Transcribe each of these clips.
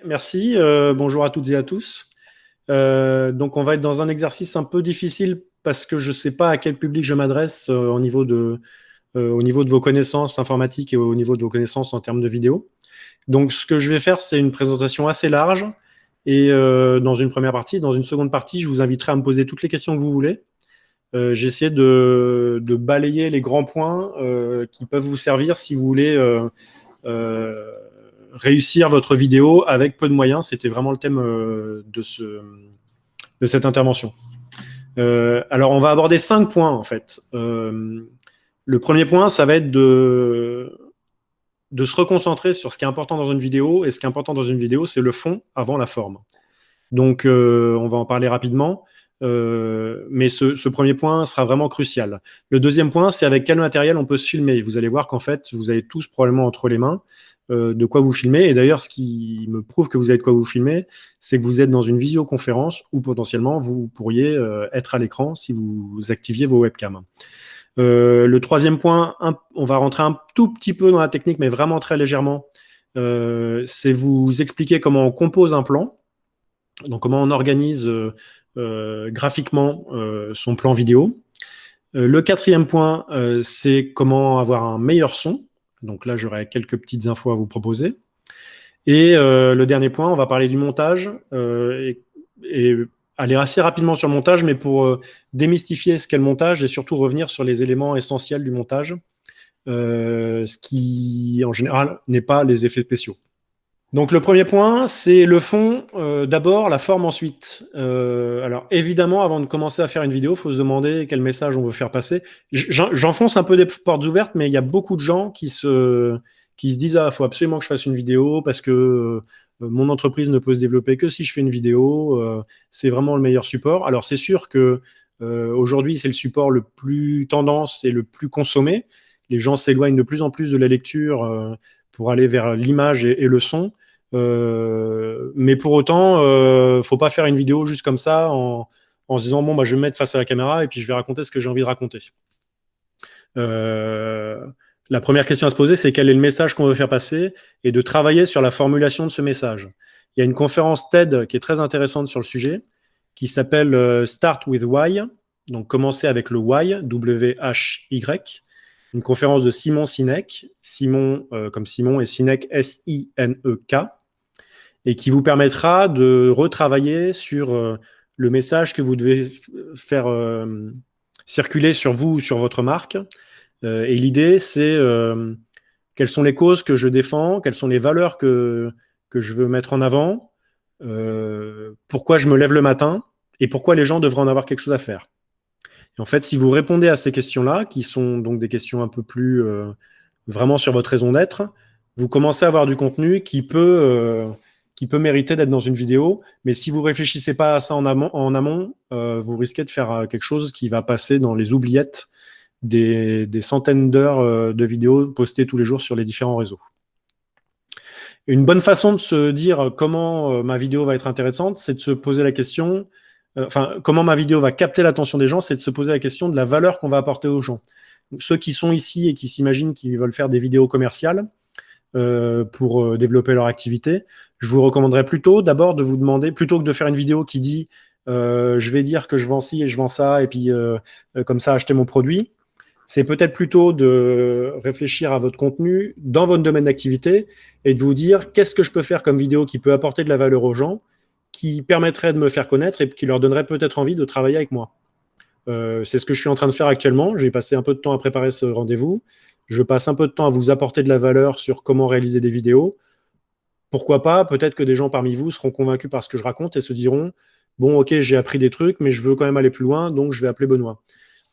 merci. Bonjour à toutes et à tous. Donc, on va être dans un exercice un peu difficile parce que je ne sais pas à quel public je m'adresse au niveau de vos connaissances informatiques et au niveau de vos connaissances en termes de vidéo. Donc, ce que je vais faire, c'est une présentation assez large. Et dans une première partie, dans une seconde partie, je vous inviterai à me poser toutes les questions que vous voulez. J'essaie de balayer les grands points qui peuvent vous servir si vous voulez euh, réussir votre vidéo avec peu de moyens. C'était vraiment le thème de cette intervention. Alors, on va aborder 5 points, en fait. Le premier point, ça va être de se reconcentrer sur ce qui est important dans une vidéo. Et ce qui est important dans une vidéo, c'est le fond avant la forme. Donc, on va en parler rapidement. Mais ce premier point sera vraiment crucial. Le deuxième point, c'est avec quel matériel on peut se filmer. Vous allez voir qu'en fait, vous avez tous probablement entre les mains de quoi vous filmer. Et d'ailleurs, ce qui me prouve que vous avez de quoi vous filmer, c'est que vous êtes dans une visioconférence où potentiellement vous pourriez être à l'écran si vous activiez vos webcams. Le troisième point, on va rentrer un tout petit peu dans la technique, mais vraiment très légèrement. C'est vous expliquer comment on compose un plan, donc comment on organise graphiquement son plan vidéo. Le quatrième point, c'est comment avoir un meilleur son. Donc là, j'aurai quelques petites infos à vous proposer. Et le dernier point, on va parler du montage et aller assez rapidement sur le montage, mais pour démystifier ce qu'est le montage et surtout revenir sur les éléments essentiels du montage, ce qui, en général, n'est pas les effets spéciaux. Donc le premier point, c'est le fond d'abord, la forme ensuite. Alors évidemment, avant de commencer à faire une vidéo, il faut se demander quel message on veut faire passer. J'enfonce un peu des portes ouvertes, mais il y a beaucoup de gens qui se disent ah, il faut absolument que je fasse une vidéo parce que mon entreprise ne peut se développer que si je fais une vidéo. C'est vraiment le meilleur support. Alors c'est sûr que aujourd'hui, c'est le support le plus tendance et le plus consommé. Les gens s'éloignent de plus en plus de la lecture pour aller vers l'image et le son. Mais pour autant, faut pas faire une vidéo juste comme ça en se disant bon, bah, je vais me mettre face à la caméra et puis je vais raconter ce que j'ai envie de raconter. La première question à se poser, c'est quel est le message qu'on veut faire passer et de travailler sur la formulation de ce message. Il y a une conférence TED qui est très intéressante sur le sujet qui s'appelle Start with Why, donc commencer avec le Why, W-H-Y, une conférence de Simon Sinek, Simon comme Simon et Sinek, S-I-N-E-K, et qui vous permettra de retravailler sur le message que vous devez faire circuler sur vous ou sur votre marque. Et l'idée, c'est quelles sont les causes que je défends, quelles sont les valeurs que je veux mettre en avant, pourquoi je me lève le matin et pourquoi les gens devraient en avoir quelque chose à faire. Et en fait, si vous répondez à ces questions-là, qui sont donc des questions un peu plus vraiment sur votre raison d'être, vous commencez à avoir du contenu qui peut mériter d'être dans une vidéo. Mais si vous ne réfléchissez pas à ça en amont, vous risquez de faire quelque chose qui va passer dans les oubliettes des centaines d'heures de vidéos postées tous les jours sur les différents réseaux. Une bonne façon de se dire comment ma vidéo va être intéressante, c'est de se poser la question, comment ma vidéo va capter l'attention des gens, c'est de se poser la question de la valeur qu'on va apporter aux gens. Donc, ceux qui sont ici et qui s'imaginent qu'ils veulent faire des vidéos commerciales pour développer leur activité, je vous recommanderais plutôt d'abord de vous demander, plutôt que de faire une vidéo qui dit je vais dire que je vends ci et je vends ça, et puis comme ça acheter mon produit, c'est peut-être plutôt de réfléchir à votre contenu dans votre domaine d'activité et de vous dire qu'est-ce que je peux faire comme vidéo qui peut apporter de la valeur aux gens, qui permettrait de me faire connaître et qui leur donnerait peut-être envie de travailler avec moi. C'est ce que je suis en train de faire actuellement. J'ai passé un peu de temps à préparer ce rendez-vous. Je passe un peu de temps à vous apporter de la valeur sur comment réaliser des vidéos. Pourquoi pas, peut-être que des gens parmi vous seront convaincus par ce que je raconte et se diront « Bon, ok, j'ai appris des trucs, mais je veux quand même aller plus loin, donc je vais appeler Benoît ».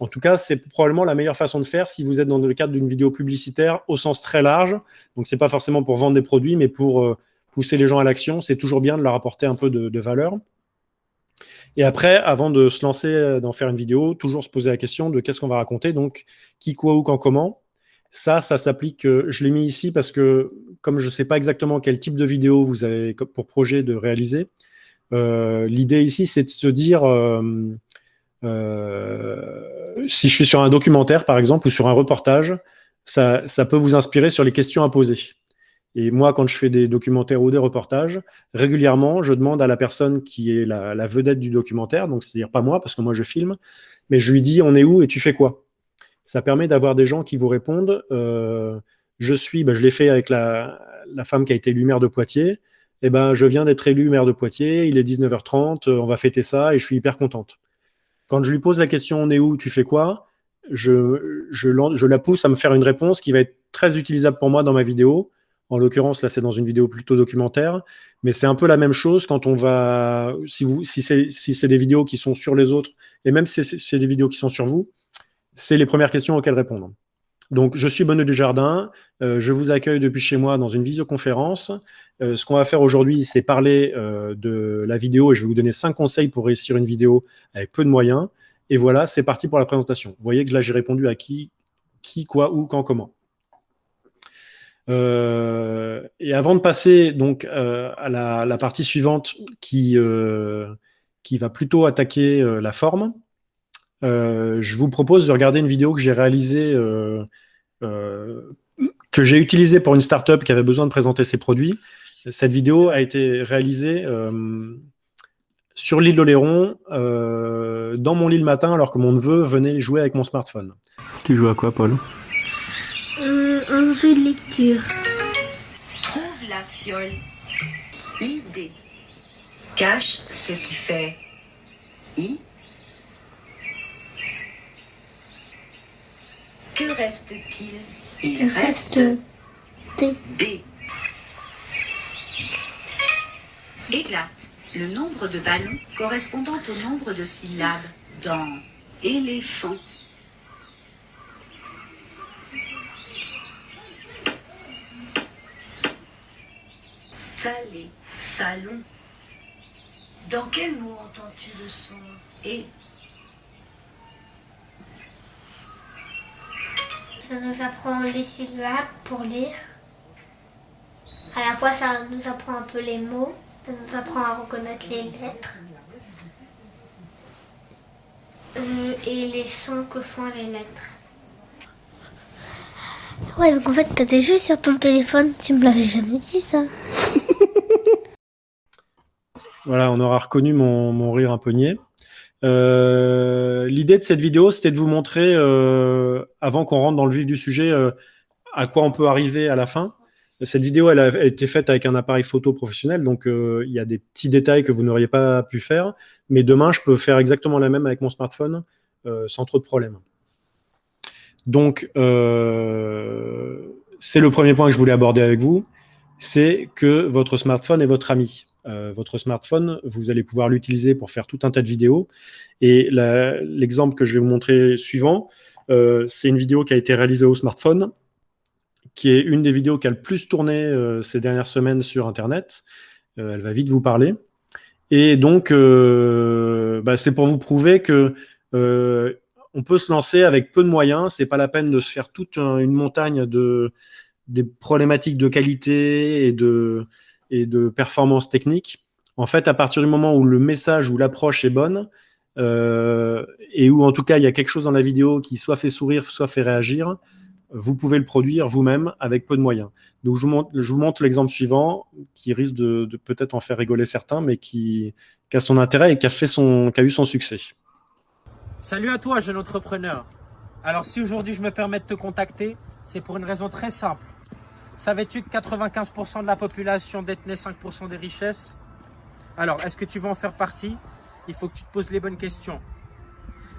En tout cas, c'est probablement la meilleure façon de faire si vous êtes dans le cadre d'une vidéo publicitaire au sens très large. Donc, ce n'est pas forcément pour vendre des produits, mais pour pousser les gens à l'action. C'est toujours bien de leur apporter un peu de valeur. Et après, avant de se lancer dans faire une vidéo, toujours se poser la question de qu'est-ce qu'on va raconter. Donc, qui, quoi, où, quand, comment. Ça s'applique. Je l'ai mis ici parce que, comme je ne sais pas exactement quel type de vidéo vous avez pour projet de réaliser, l'idée ici, c'est de se dire... si je suis sur un documentaire, par exemple, ou sur un reportage, ça peut vous inspirer sur les questions à poser. Et moi, quand je fais des documentaires ou des reportages, régulièrement, je demande à la personne qui est la vedette du documentaire, donc c'est-à-dire pas moi, parce que moi je filme, mais je lui dis, on est où et tu fais quoi? Ça permet d'avoir des gens qui vous répondent. Je l'ai fait avec la femme qui a été élue maire de Poitiers. Eh ben, je viens d'être élu maire de Poitiers, il est 19h30, on va fêter ça et je suis hyper contente. Quand je lui pose la question, on est où, tu fais quoi? Je la pousse à me faire une réponse qui va être très utilisable pour moi dans ma vidéo. En l'occurrence, là, c'est dans une vidéo plutôt documentaire, mais c'est un peu la même chose quand on va, si c'est des vidéos qui sont sur les autres, et même si c'est des vidéos qui sont sur vous, c'est les premières questions auxquelles répondre. Donc, je suis Benoît Dujardin, je vous accueille depuis chez moi dans une visioconférence. Ce qu'on va faire aujourd'hui, c'est parler de la vidéo et je vais vous donner 5 conseils pour réussir une vidéo avec peu de moyens. Et voilà, c'est parti pour la présentation. Vous voyez que là, j'ai répondu à qui, quoi, où, quand, comment. Et avant de passer donc à la partie suivante qui va plutôt attaquer la forme, je vous propose de regarder une vidéo que j'ai réalisée, que j'ai utilisée pour une startup qui avait besoin de présenter ses produits. Cette vidéo a été réalisée sur l'île d'Oléron, dans mon lit le matin, alors que mon neveu venait jouer avec mon smartphone. Tu joues à quoi, Paul? Un jeu de lecture. Trouve la fiole. ID. Cache ce qui fait I. Que reste-t-il? Il reste D. Éclate le nombre de ballons correspondant au nombre de syllabes dans éléphant. Salé, salon. Dans quel mot entends-tu le son et? Ça nous apprend les syllabes pour lire. À la fois, ça nous apprend un peu les mots. Ça nous apprend à reconnaître les lettres. Et les sons que font les lettres. Ouais, donc en fait, t'as des jeux sur ton téléphone. Tu me l'avais jamais dit, ça. Voilà, on aura reconnu mon rire un peu niais. L'idée de cette vidéo, c'était de vous montrer, avant qu'on rentre dans le vif du sujet, à quoi on peut arriver à la fin. Cette vidéo, elle a été faite avec un appareil photo professionnel, donc il y a des petits détails que vous n'auriez pas pu faire, mais demain, je peux faire exactement la même avec mon smartphone, sans trop de problèmes. Donc, c'est le premier point que je voulais aborder avec vous, c'est que votre smartphone est votre ami. Votre smartphone, vous allez pouvoir l'utiliser pour faire tout un tas de vidéos. Et l'exemple que je vais vous montrer suivant, c'est une vidéo qui a été réalisée au smartphone, qui est une des vidéos qui a le plus tourné ces dernières semaines sur Internet. Elle va vite vous parler. Et donc, c'est pour vous prouver que on peut se lancer avec peu de moyens. C'est pas la peine de se faire toute une montagne des problématiques de qualité et de performance technique. En fait, à partir du moment où le message ou l'approche est bonne, et où en tout cas il y a quelque chose dans la vidéo qui soit fait sourire, soit fait réagir, vous pouvez le produire vous-même avec peu de moyens. Donc je vous montre l'exemple suivant qui risque de peut-être en faire rigoler certains, mais qui a son intérêt et qui a eu son succès. Salut à toi, jeune entrepreneur. Alors si aujourd'hui je me permets de te contacter, c'est pour une raison très simple. Savais-tu que 95% de la population détenait 5% des richesses? Alors, est-ce que tu veux en faire partie? Il faut que tu te poses les bonnes questions.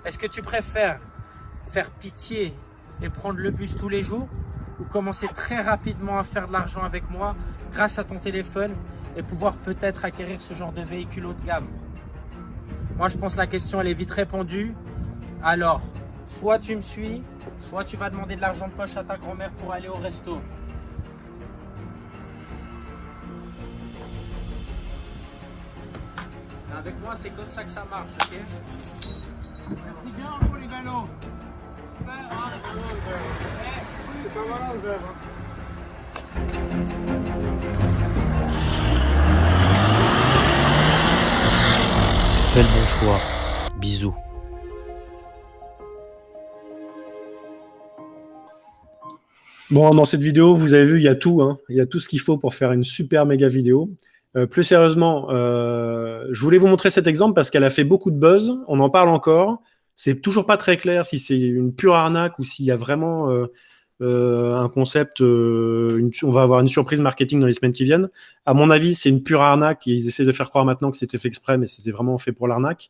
Est-ce que tu préfères faire pitié et prendre le bus tous les jours, ou commencer très rapidement à faire de l'argent avec moi grâce à ton téléphone et pouvoir peut-être acquérir ce genre de véhicule haut de gamme? Moi, je pense que la question, elle est vite répondue. Alors, soit tu me suis, soit tu vas demander de l'argent de poche à ta grand-mère pour aller au resto. Avec moi, c'est comme ça que ça marche, ok? Merci bien pour les ballons. Super, hein? C'est pas mal, le verre, hein? Fais le bon choix. Bisous. Bon, dans cette vidéo, vous avez vu, il y a tout, hein. Il y a tout ce qu'il faut pour faire une super méga vidéo. Plus sérieusement, je voulais vous montrer cet exemple parce qu'elle a fait beaucoup de buzz. On en parle encore. C'est toujours pas très clair si c'est une pure arnaque ou s'il y a vraiment un concept. On va avoir une surprise marketing dans les semaines qui viennent. À mon avis, c'est une pure arnaque et ils essaient de faire croire maintenant que c'était fait exprès, mais c'était vraiment fait pour l'arnaque.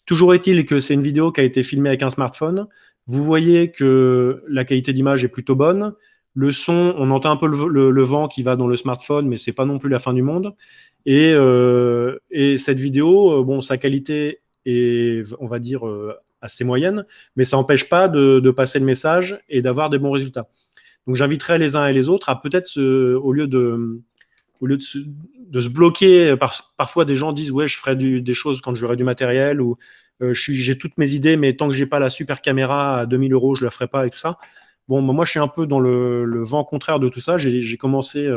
Toujours est-il que c'est une vidéo qui a été filmée avec un smartphone. Vous voyez que la qualité d'image est plutôt bonne. Le son, on entend un peu le vent qui va dans le smartphone, mais c'est pas non plus la fin du monde. Et cette vidéo, bon, sa qualité est, on va dire, assez moyenne, mais ça n'empêche pas de passer le message et d'avoir des bons résultats. Donc j'inviterai les uns et les autres à peut-être, au lieu de se bloquer, parfois des gens disent ouais, je ferai des choses quand j'aurai du matériel, ou j'ai toutes mes idées, mais tant que j'ai pas la super caméra à 2000 euros, je la ferai pas et tout ça. Bon, moi, je suis un peu dans le vent contraire de tout ça. J'ai commencé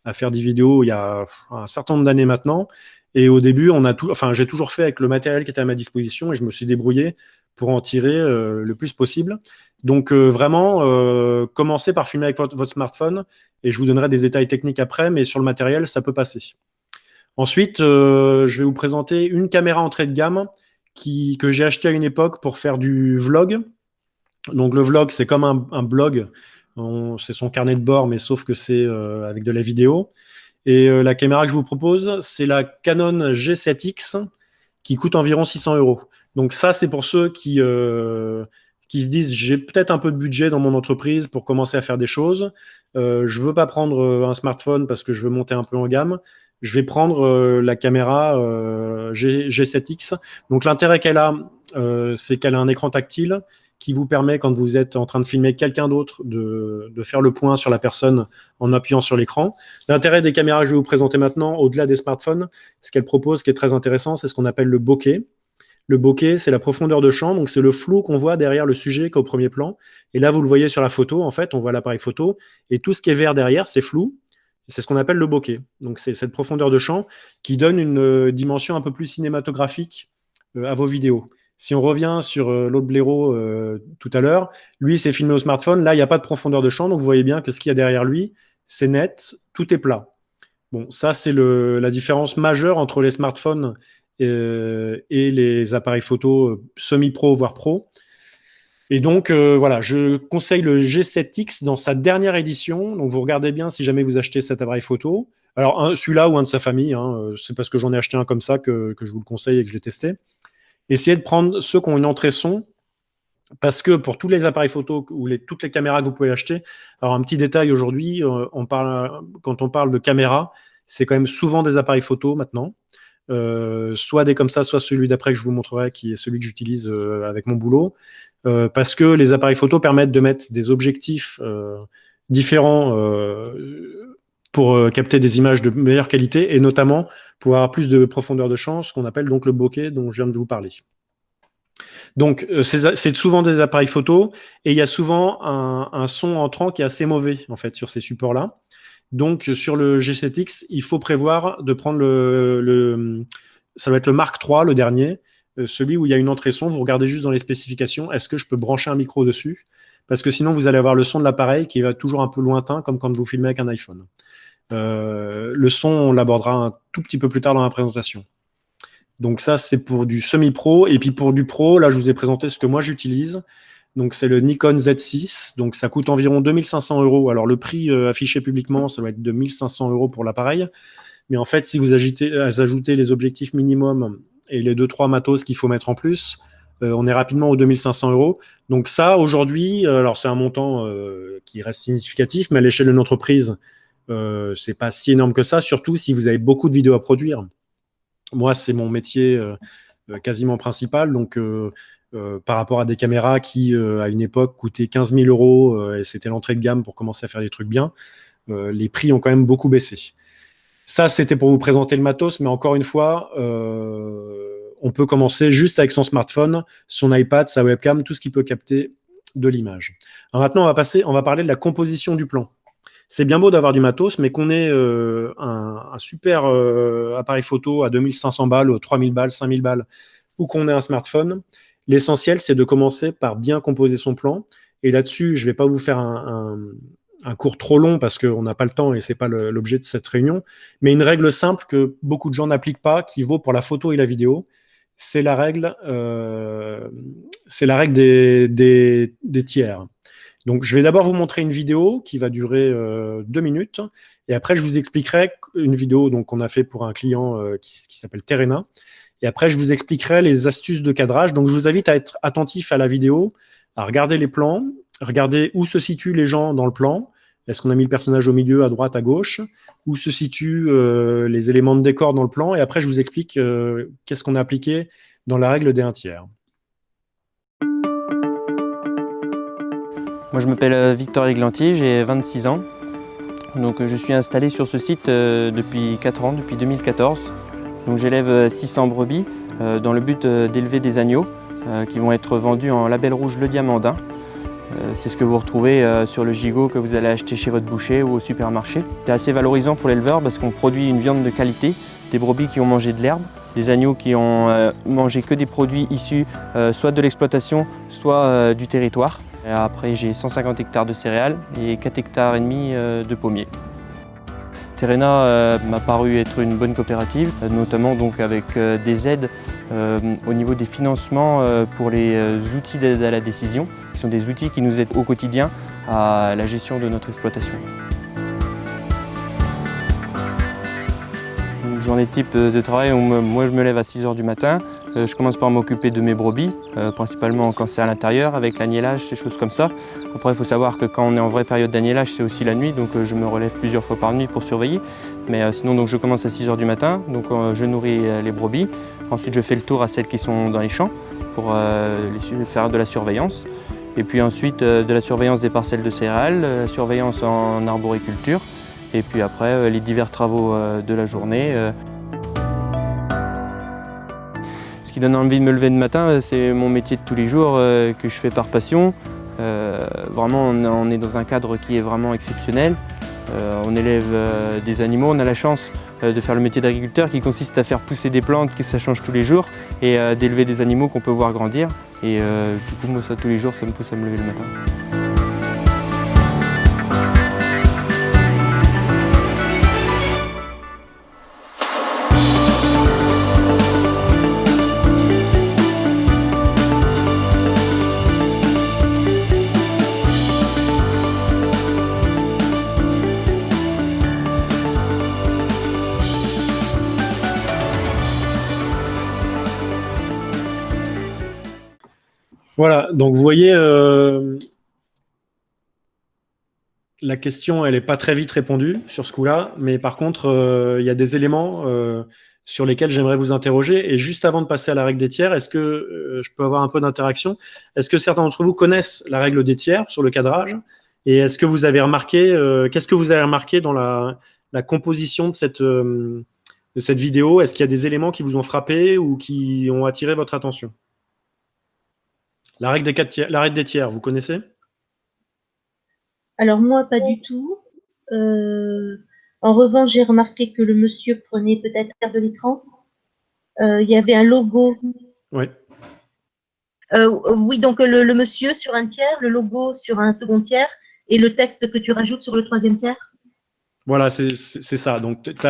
à faire des vidéos il y a un certain nombre d'années maintenant. Et au début, j'ai toujours fait avec le matériel qui était à ma disposition et je me suis débrouillé pour en tirer le plus possible. Donc, vraiment, commencez par filmer avec votre smartphone et je vous donnerai des détails techniques après, mais sur le matériel, ça peut passer. Ensuite, je vais vous présenter une caméra entrée de gamme que j'ai achetée à une époque pour faire du vlog. Donc le vlog, c'est comme un blog, c'est son carnet de bord, mais sauf que c'est avec de la vidéo. Et la caméra que je vous propose, c'est la Canon G7X qui coûte environ 600 euros. Donc ça, c'est pour ceux qui se disent j'ai peut-être un peu de budget dans mon entreprise pour commencer à faire des choses. Je veux pas prendre un smartphone parce que je veux monter un peu en gamme. Je vais prendre la caméra G7X. Donc l'intérêt qu'elle a, c'est qu'elle a un écran tactile qui vous permet, quand vous êtes en train de filmer quelqu'un d'autre, de faire le point sur la personne en appuyant sur l'écran. L'intérêt des caméras que je vais vous présenter maintenant, au-delà des smartphones, ce qu'elle propose, ce qui est très intéressant, c'est ce qu'on appelle le bokeh. Le bokeh, c'est la profondeur de champ, donc c'est le flou qu'on voit derrière le sujet qu'au premier plan. Et là, vous le voyez sur la photo, en fait, on voit l'appareil photo, et tout ce qui est vert derrière, c'est flou. C'est ce qu'on appelle le bokeh. Donc c'est cette profondeur de champ qui donne une dimension un peu plus cinématographique à vos vidéos. Si on revient sur l'autre blaireau tout à l'heure, lui, c'est filmé au smartphone. Là, il n'y a pas de profondeur de champ, donc vous voyez bien que ce qu'il y a derrière lui, c'est net, tout est plat. Bon, ça, c'est la différence majeure entre les smartphones et les appareils photo semi-pro, voire pro. Et donc, voilà, je conseille le G7X dans sa dernière édition. Donc, vous regardez bien si jamais vous achetez cet appareil photo. Alors, celui-là ou un de sa famille, hein, c'est parce que j'en ai acheté un comme ça que je vous le conseille et que je l'ai testé. Essayez de prendre ceux qui ont une entrée son, parce que pour tous les appareils photo ou toutes les caméras que vous pouvez acheter, alors un petit détail aujourd'hui, quand on parle de caméra, c'est quand même souvent des appareils photo maintenant, soit des comme ça, soit celui d'après que je vous montrerai, qui est celui que j'utilise avec mon boulot, parce que les appareils photo permettent de mettre des objectifs différents pour capter des images de meilleure qualité et notamment pour avoir plus de profondeur de champ, ce qu'on appelle donc le bokeh dont je viens de vous parler. Donc, c'est souvent des appareils photo et il y a souvent un son entrant qui est assez mauvais en fait sur ces supports-là. Donc, sur le G7X, il faut prévoir de prendre ça doit être le Mark III, le dernier, celui où il y a une entrée son. Vous regardez juste dans les spécifications, est-ce que je peux brancher un micro dessus? Parce que sinon, vous allez avoir le son de l'appareil qui va toujours un peu lointain, comme quand vous filmez avec un iPhone. Le son, on l'abordera un tout petit peu plus tard dans la présentation. Donc ça, c'est pour du semi-pro. Et puis pour du pro, là, je vous ai présenté ce que moi j'utilise. Donc c'est le Nikon Z6. Donc ça coûte environ 2500 euros. Alors le prix affiché publiquement, ça va être de 1500 euros pour l'appareil. Mais en fait, si vous ajoutez les objectifs minimum et les 2-3 matos qu'il faut mettre en plus, on est rapidement aux 2500 euros. Donc ça, aujourd'hui, alors c'est un montant qui reste significatif, mais à l'échelle d'une entreprise, c'est pas si énorme que ça, surtout si vous avez beaucoup de vidéos à produire. Moi, c'est mon métier quasiment principal, donc par rapport à des caméras qui, à une époque, coûtaient 15 000 euros, et c'était l'entrée de gamme pour commencer à faire des trucs bien, les prix ont quand même beaucoup baissé. Ça, c'était pour vous présenter le matos, mais encore une fois, on peut commencer juste avec son smartphone, son iPad, sa webcam, tout ce qui peut capter de l'image. Alors maintenant, on va parler de la composition du plan. C'est bien beau d'avoir du matos, mais qu'on ait un super appareil photo à 2500 balles, 3000 balles, 5000 balles, ou qu'on ait un smartphone, l'essentiel, c'est de commencer par bien composer son plan. Et là-dessus, je ne vais pas vous faire un cours trop long parce qu'on n'a pas le temps et c'est pas l'objet de cette réunion, mais une règle simple que beaucoup de gens n'appliquent pas, qui vaut pour la photo et la vidéo, c'est la règle des tiers. Donc, je vais d'abord vous montrer une vidéo qui va durer 2 minutes, et après, je vous expliquerai une vidéo qu'on a fait pour un client qui s'appelle Terena, et après, je vous expliquerai les astuces de cadrage. Donc, je vous invite à être attentif à la vidéo, à regarder les plans, regarder où se situent les gens dans le plan. Est-ce qu'on a mis le personnage au milieu, à droite, à gauche? Où se situent les éléments de décor dans le plan? Et après, je vous explique qu'est-ce qu'on a appliqué dans la règle des 1/3. Moi, je m'appelle Victor Eglantier, j'ai 26 ans. Donc, je suis installé sur ce site depuis 4 ans, depuis 2014. Donc, j'élève 600 brebis dans le but d'élever des agneaux qui vont être vendus en label rouge Le Diamandin. C'est ce que vous retrouvez sur le gigot que vous allez acheter chez votre boucher ou au supermarché. C'est assez valorisant pour l'éleveur parce qu'on produit une viande de qualité, des brebis qui ont mangé de l'herbe, des agneaux qui ont mangé que des produits issus soit de l'exploitation, soit du territoire. Et après, j'ai 150 hectares de céréales et 4,5 hectares de pommiers. Terena m'a paru être une bonne coopérative, notamment donc avec des aides au niveau des financements pour les outils d'aide à la décision, qui sont des outils qui nous aident au quotidien à la gestion de notre exploitation. Une journée type de travail où moi je me lève à 6 h du matin. Je commence par m'occuper de mes brebis, principalement quand c'est à l'intérieur, avec l'agnellage, ces choses comme ça. Après, il faut savoir que quand on est en vraie période d'agnellage, c'est aussi la nuit, donc je me relève plusieurs fois par nuit pour surveiller. Mais sinon, donc, je commence à 6 h du matin, donc je nourris les brebis. Ensuite, je fais le tour à celles qui sont dans les champs pour faire de la surveillance. Et puis ensuite, de la surveillance des parcelles de céréales, la surveillance en arboriculture. Et puis après, les divers travaux de la journée. Ce qui donne envie de me lever le matin, c'est mon métier de tous les jours que je fais par passion. Vraiment, on est dans un cadre qui est vraiment exceptionnel. On élève des animaux, on a la chance de faire le métier d'agriculteur qui consiste à faire pousser des plantes, que ça change tous les jours, et d'élever des animaux qu'on peut voir grandir. Et du coup, moi, ça tous les jours, ça me pousse à me lever le matin. Voilà, donc vous voyez, la question, elle n'est pas très vite répondue sur ce coup-là, mais par contre, il y a des éléments sur lesquels j'aimerais vous interroger. Et juste avant de passer à la règle des tiers, est-ce que je peux avoir un peu d'interaction? Est-ce que certains d'entre vous connaissent la règle des tiers sur le cadrage? Et est-ce que vous avez remarqué, qu'est-ce que vous avez remarqué dans la composition de cette vidéo? Est-ce qu'il y a des éléments qui vous ont frappé ou qui ont attiré votre attention? La règle des tiers, vous connaissez? Alors moi, pas du tout. En revanche, j'ai remarqué que le monsieur prenait peut-être un tiers de l'écran. Il y avait un logo. Oui. Oui, donc le monsieur sur un tiers, le logo sur un second tiers et le texte que tu rajoutes sur le troisième tiers. Voilà, c'est ça. Donc, tu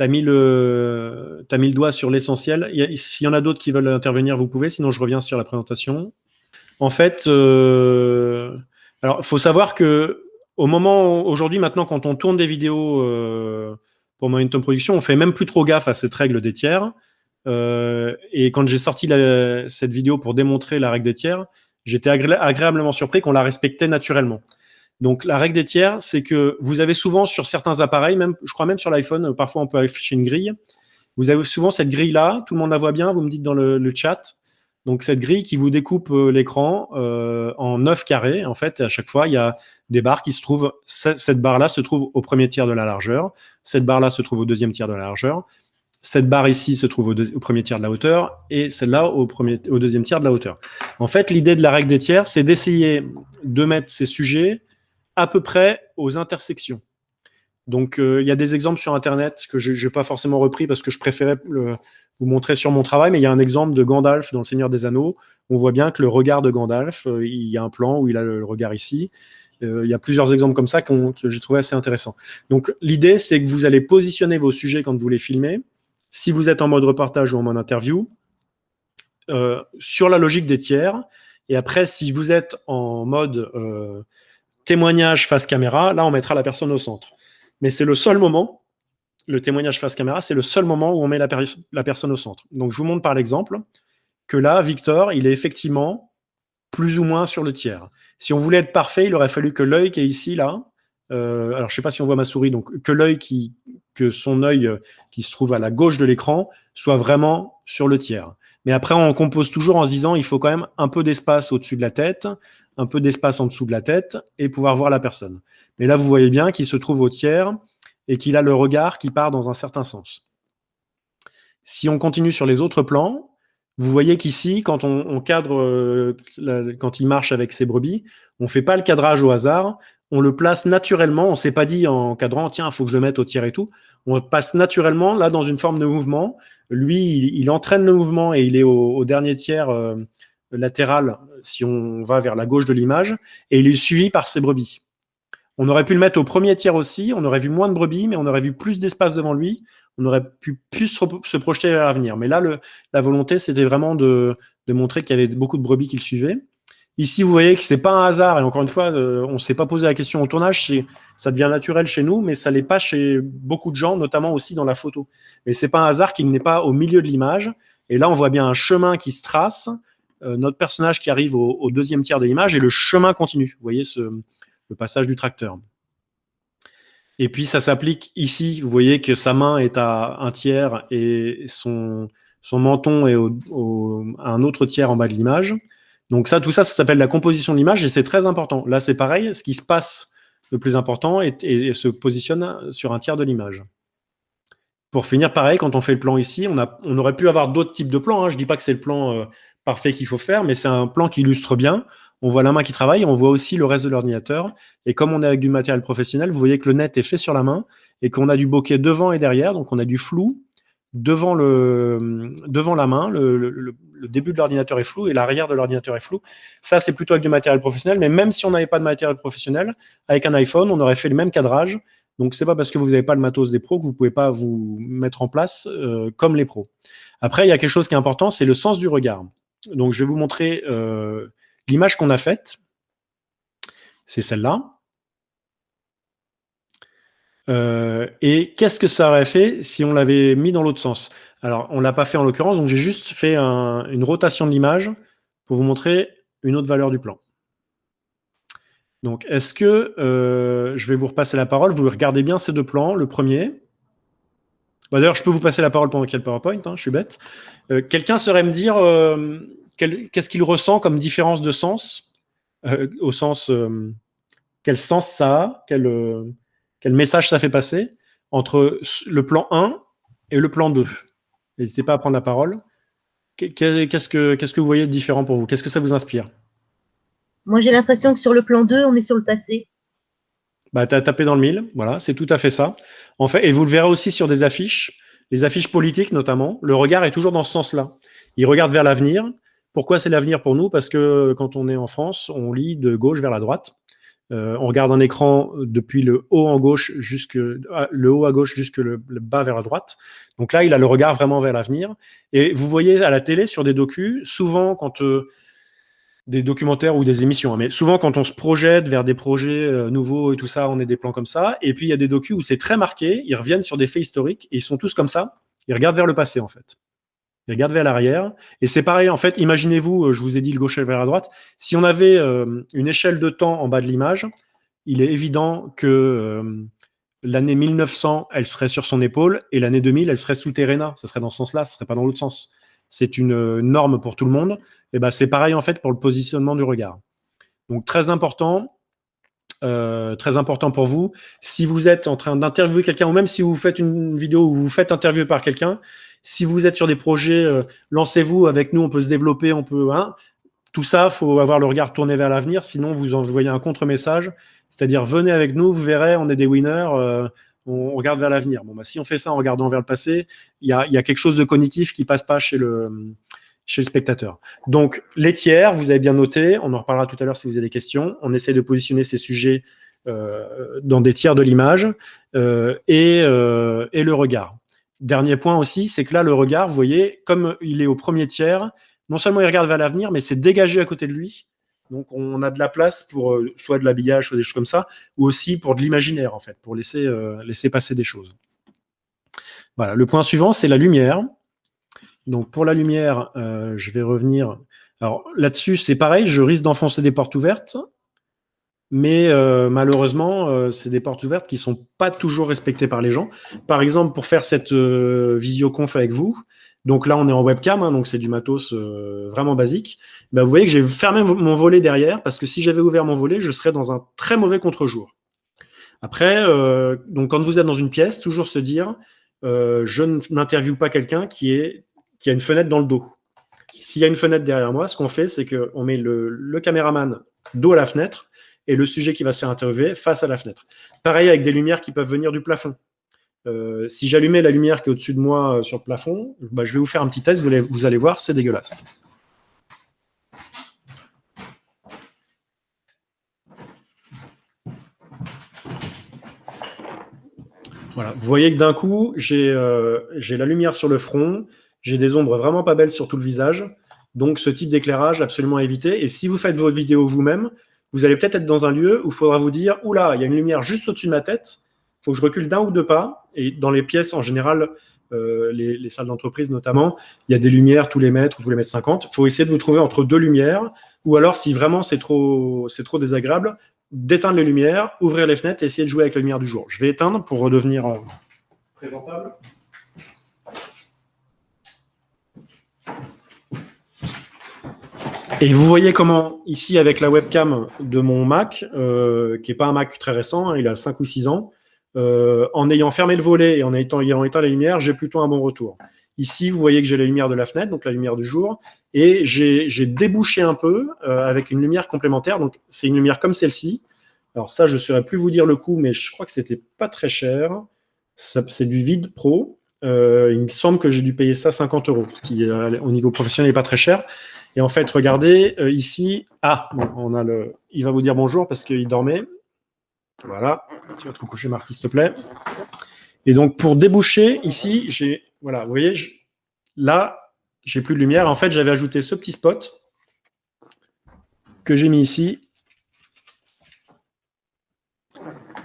as mis le doigt sur l'essentiel. S'il y en a d'autres qui veulent intervenir, vous pouvez. Sinon, je reviens sur la présentation. En fait, alors, il faut savoir que au moment aujourd'hui, maintenant, quand on tourne des vidéos pour Momentum Production, on fait même plus trop gaffe à cette règle des tiers. Et quand j'ai sorti cette vidéo pour démontrer la règle des tiers, j'étais agréablement surpris qu'on la respectait naturellement. Donc, la règle des tiers, c'est que vous avez souvent sur certains appareils, même, je crois même sur l'iPhone, parfois on peut afficher une grille. Vous avez souvent cette grille-là, tout le monde la voit bien, vous me dites dans le chat. Donc, cette grille qui vous découpe l'écran en 9 carrés. En fait, à chaque fois, il y a des barres qui se trouvent. Cette barre-là se trouve au premier tiers de la largeur. Cette barre-là se trouve au deuxième tiers de la largeur. Cette barre ici se trouve au premier tiers de la hauteur. Et celle-là au deuxième tiers de la hauteur. En fait, l'idée de la règle des tiers, c'est d'essayer de mettre ces sujets à peu près aux intersections. Donc, il y a des exemples sur Internet que je n'ai pas forcément repris parce que je préférais vous montrer sur mon travail, mais il y a un exemple de Gandalf dans Le Seigneur des Anneaux. On voit bien que le regard de Gandalf, il y a un plan où il a le regard ici. Il y a plusieurs exemples comme ça que j'ai trouvé assez intéressants. Donc, l'idée, c'est que vous allez positionner vos sujets quand vous les filmez, si vous êtes en mode reportage ou en mode interview, sur la logique des tiers. Et après, si vous êtes en mode témoignage face caméra, là, on mettra la personne au centre. Mais c'est le seul moment, le témoignage face caméra, c'est le seul moment où on met la personne au centre. Donc, je vous montre par l'exemple que là, Victor, il est effectivement plus ou moins sur le tiers. Si on voulait être parfait, il aurait fallu que l'œil qui est ici, là, alors je ne sais pas si on voit ma souris, donc que son œil qui se trouve à la gauche de l'écran soit vraiment sur le tiers. Mais après, on compose toujours en se disant il faut quand même un peu d'espace au-dessus de la tête, un peu d'espace en dessous de la tête et pouvoir voir la personne. Mais là, vous voyez bien qu'il se trouve au tiers et qu'il a le regard qui part dans un certain sens. Si on continue sur les autres plans, vous voyez qu'ici, quand on cadre, quand il marche avec ses brebis, on ne fait pas le cadrage au hasard, on le place naturellement, on ne s'est pas dit en cadrant, tiens, il faut que je le mette au tiers et tout, on le passe naturellement là dans une forme de mouvement. Lui, il entraîne le mouvement et il est au dernier tiers latéral si on va vers la gauche de l'image, et il est suivi par ses brebis. On aurait pu le mettre au premier tiers aussi, on aurait vu moins de brebis, mais on aurait vu plus d'espace devant lui, on aurait pu plus se projeter vers l'avenir. Mais là, la volonté, c'était vraiment de montrer qu'il y avait beaucoup de brebis qui le suivaient. Ici, vous voyez que ce n'est pas un hasard, et encore une fois, on ne s'est pas posé la question au tournage, ça devient naturel chez nous, mais ça ne l'est pas chez beaucoup de gens, notamment aussi dans la photo. Mais ce n'est pas un hasard qu'il n'est pas au milieu de l'image, et là, on voit bien un chemin qui se trace, notre personnage qui arrive au deuxième tiers de l'image, et le chemin continue. Vous voyez le passage du tracteur. Et puis, ça s'applique ici. Vous voyez que sa main est à un tiers et son menton est à un autre tiers en bas de l'image. Donc tout ça s'appelle la composition de l'image et c'est très important. Là, c'est pareil. Ce qui se passe le plus important et se positionne sur un tiers de l'image. Pour finir, pareil, quand on fait le plan ici, on aurait pu avoir d'autres types de plans. Je ne dis pas que c'est le plan parfait qu'il faut faire, mais c'est un plan qui illustre bien. On voit la main qui travaille, on voit aussi le reste de l'ordinateur. Et comme on est avec du matériel professionnel, vous voyez que le net est fait sur la main et qu'on a du bokeh devant et derrière. Donc, on a du flou devant la main. Le début de l'ordinateur est flou et l'arrière de l'ordinateur est flou. Ça, c'est plutôt avec du matériel professionnel. Mais même si on n'avait pas de matériel professionnel, avec un iPhone, on aurait fait le même cadrage. Donc, ce n'est pas parce que vous n'avez pas le matos des pros que vous ne pouvez pas vous mettre en place comme les pros. Après, il y a quelque chose qui est important, c'est le sens du regard. Donc, je vais vous montrer l'image qu'on a faite. C'est celle-là. Et qu'est-ce que ça aurait fait si on l'avait mis dans l'autre sens? Alors, on ne l'a pas fait en l'occurrence, donc j'ai juste fait une rotation de l'image pour vous montrer une autre valeur du plan. Donc, est-ce que je vais vous repasser la parole? Vous regardez bien ces deux plans. Le premier. D'ailleurs, je peux vous passer la parole pendant qu'il y a le PowerPoint, je suis bête. Quelqu'un saurait me dire qu'est-ce qu'il ressent comme différence de sens, au sens quel sens ça a, quel message ça fait passer entre le plan 1 et le plan 2. N'hésitez pas à prendre la parole. Qu'est-ce que vous voyez de différent pour vous? Qu'est-ce que ça vous inspire? Moi, j'ai l'impression que sur le plan 2, on est sur le passé. Tu as tapé dans le mille, voilà, c'est tout à fait ça. En fait, et vous le verrez aussi sur des affiches, les affiches politiques notamment, le regard est toujours dans ce sens-là. Il regarde vers l'avenir. Pourquoi c'est l'avenir pour nous? Parce que quand on est en France, on lit de gauche vers la droite. On regarde un écran depuis le haut à gauche jusque le bas vers la droite. Donc là, il a le regard vraiment vers l'avenir. Et vous voyez à la télé, sur des docus, souvent quand des documentaires ou des émissions, mais souvent quand on se projette vers des projets nouveaux et tout ça, on a des plans comme ça. Et puis il y a des docus où c'est très marqué, ils reviennent sur des faits historiques et ils sont tous comme ça. Ils regardent vers le passé en fait. Ils regardent vers l'arrière. Et c'est pareil en fait. Imaginez-vous, je vous ai dit le gauche vers la droite. Si on avait une échelle de temps en bas de l'image, il est évident que l'année 1900, elle serait sur son épaule et l'année 2000, elle serait sous Terrena. Ça serait dans ce sens-là, ce serait pas dans l'autre sens. C'est une norme pour tout le monde. Et ben c'est pareil en fait pour le positionnement du regard. Donc très important pour vous. Si vous êtes en train d'interviewer quelqu'un ou même si vous faites une vidéo où vous vous faites interviewer par quelqu'un, si vous êtes sur des projets, lancez-vous avec nous, on peut se développer, tout ça, il faut avoir le regard tourné vers l'avenir, sinon vous envoyez un contre-message, c'est-à-dire venez avec nous, vous verrez, on est des winners, on regarde vers l'avenir. Si on fait ça en regardant vers le passé, il y a quelque chose de cognitif qui passe pas chez chez le spectateur. Donc, les tiers, vous avez bien noté, on en reparlera tout à l'heure si vous avez des questions, on essaie de positionner ces sujets dans des tiers de l'image et le regard. Dernier point aussi, c'est que là, le regard, vous voyez, comme il est au premier tiers, non seulement il regarde vers l'avenir, mais c'est dégagé à côté de lui. Donc, on a de la place pour soit de l'habillage, soit des choses comme ça, ou aussi pour de l'imaginaire, en fait, pour laisser passer des choses. Voilà. Le point suivant, c'est la lumière. Donc, pour la lumière, je vais revenir. Alors, là-dessus, c'est pareil, je risque d'enfoncer des portes ouvertes, mais malheureusement, c'est des portes ouvertes qui ne sont pas toujours respectées par les gens. Par exemple, pour faire cette visioconf avec vous, donc là, on est en webcam, hein, donc c'est du matos vraiment basique. Ben, vous voyez que j'ai fermé mon volet derrière, parce que si j'avais ouvert mon volet, je serais dans un très mauvais contre-jour. Après, donc quand vous êtes dans une pièce, toujours se dire, je n'interviewe pas quelqu'un qui a une fenêtre dans le dos. S'il y a une fenêtre derrière moi, ce qu'on fait, c'est qu'on met le caméraman dos à la fenêtre et le sujet qui va se faire interviewer face à la fenêtre. Pareil avec des lumières qui peuvent venir du plafond. Si j'allumais la lumière qui est au-dessus de moi sur le plafond, bah, je vais vous faire un petit test, vous allez voir, c'est dégueulasse. Voilà. Vous voyez que d'un coup, j'ai la lumière sur le front, j'ai des ombres vraiment pas belles sur tout le visage. Donc, ce type d'éclairage, absolument à éviter. Et si vous faites votre vidéo vous-même, vous allez peut-être être dans un lieu où il faudra vous dire « Oula, il y a une lumière juste au-dessus de ma tête, il faut que je recule d'un ou deux pas. » Et dans les pièces, en général, les salles d'entreprise notamment, il y a des lumières tous les mètres ou tous les mètres 50. Il faut essayer de vous trouver entre deux lumières. Ou alors, si vraiment c'est trop désagréable, d'éteindre les lumières, ouvrir les fenêtres et essayer de jouer avec la lumière du jour. Je vais éteindre pour redevenir présentable. Et vous voyez comment, ici, avec la webcam de mon Mac, qui n'est pas un Mac très récent, hein, il a 5 ou 6 ans, en ayant fermé le volet et en ayant éteint les lumières, j'ai plutôt un bon retour. Ici, vous voyez que j'ai la lumière de la fenêtre, donc la lumière du jour, et j'ai débouché un peu avec une lumière complémentaire. Donc, c'est une lumière comme celle-ci. Alors ça, je ne saurais plus vous dire le coût, mais je crois que c'était pas très cher. C'est du Vide Pro. Il me semble que j'ai dû payer ça 50 €, ce qui, au niveau professionnel, n'est pas très cher. Et en fait, regardez, ici, bon, il va vous dire bonjour parce qu'il dormait. Voilà, tu vas te coucher, Marty, s'il te plaît. Et donc, pour déboucher, ici, voilà, vous voyez, là, j'ai plus de lumière. En fait, j'avais ajouté ce petit spot que j'ai mis ici.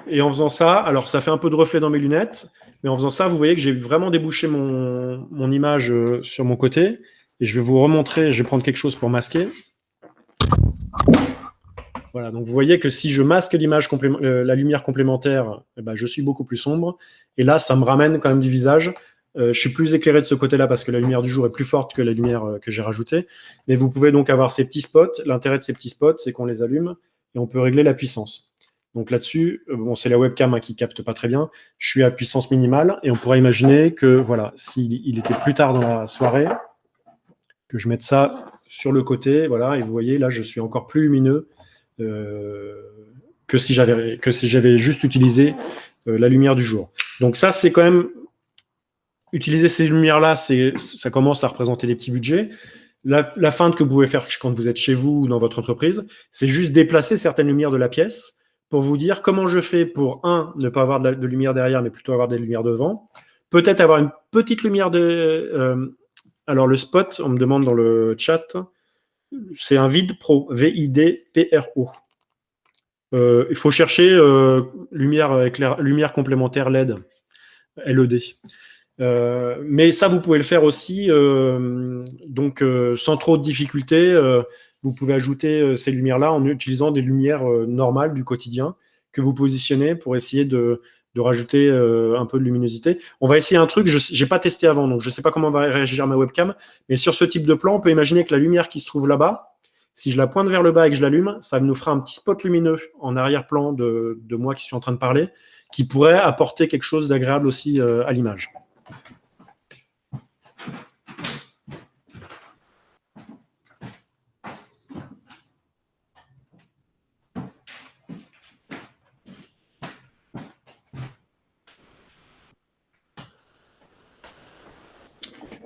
Et en faisant ça, alors ça fait un peu de reflet dans mes lunettes, mais en faisant ça, vous voyez que j'ai vraiment débouché mon image sur mon côté. Et je vais vous remontrer, je vais prendre quelque chose pour masquer. Voilà, donc vous voyez que si je masque la lumière complémentaire, eh ben, je suis beaucoup plus sombre. Et là, ça me ramène quand même du visage. Je suis plus éclairé de ce côté-là parce que la lumière du jour est plus forte que la lumière que j'ai rajoutée. Mais vous pouvez donc avoir ces petits spots. L'intérêt de ces petits spots, c'est qu'on les allume et on peut régler la puissance. Donc là-dessus, bon, c'est la webcam qui capte pas très bien. Je suis à puissance minimale et on pourrait imaginer que, voilà, s'il était plus tard dans la soirée, que je mette ça sur le côté, voilà, et vous voyez, là, je suis encore plus lumineux que si j'avais juste utilisé la lumière du jour. Donc ça, c'est quand même... Utiliser ces lumières-là, ça commence à représenter des petits budgets. La feinte que vous pouvez faire quand vous êtes chez vous ou dans votre entreprise, c'est juste déplacer certaines lumières de la pièce pour vous dire comment je fais pour, ne pas avoir de lumière derrière, mais plutôt avoir des lumières devant. Peut-être avoir une petite lumière alors, le spot, on me demande dans le chat, c'est un Vide Pro, V-I-D-P-R-O. Il faut chercher lumière complémentaire LED, LED. Mais ça, vous pouvez le faire aussi, donc sans trop de difficultés. Vous pouvez ajouter ces lumières-là en utilisant des lumières normales du quotidien que vous positionnez pour essayer de rajouter un peu de luminosité. On va essayer un truc, je n'ai pas testé avant, donc je ne sais pas comment va réagir ma webcam, mais sur ce type de plan, on peut imaginer que la lumière qui se trouve là-bas, si je la pointe vers le bas et que je l'allume, ça nous fera un petit spot lumineux en arrière-plan de moi qui suis en train de parler, qui pourrait apporter quelque chose d'agréable aussi à l'image.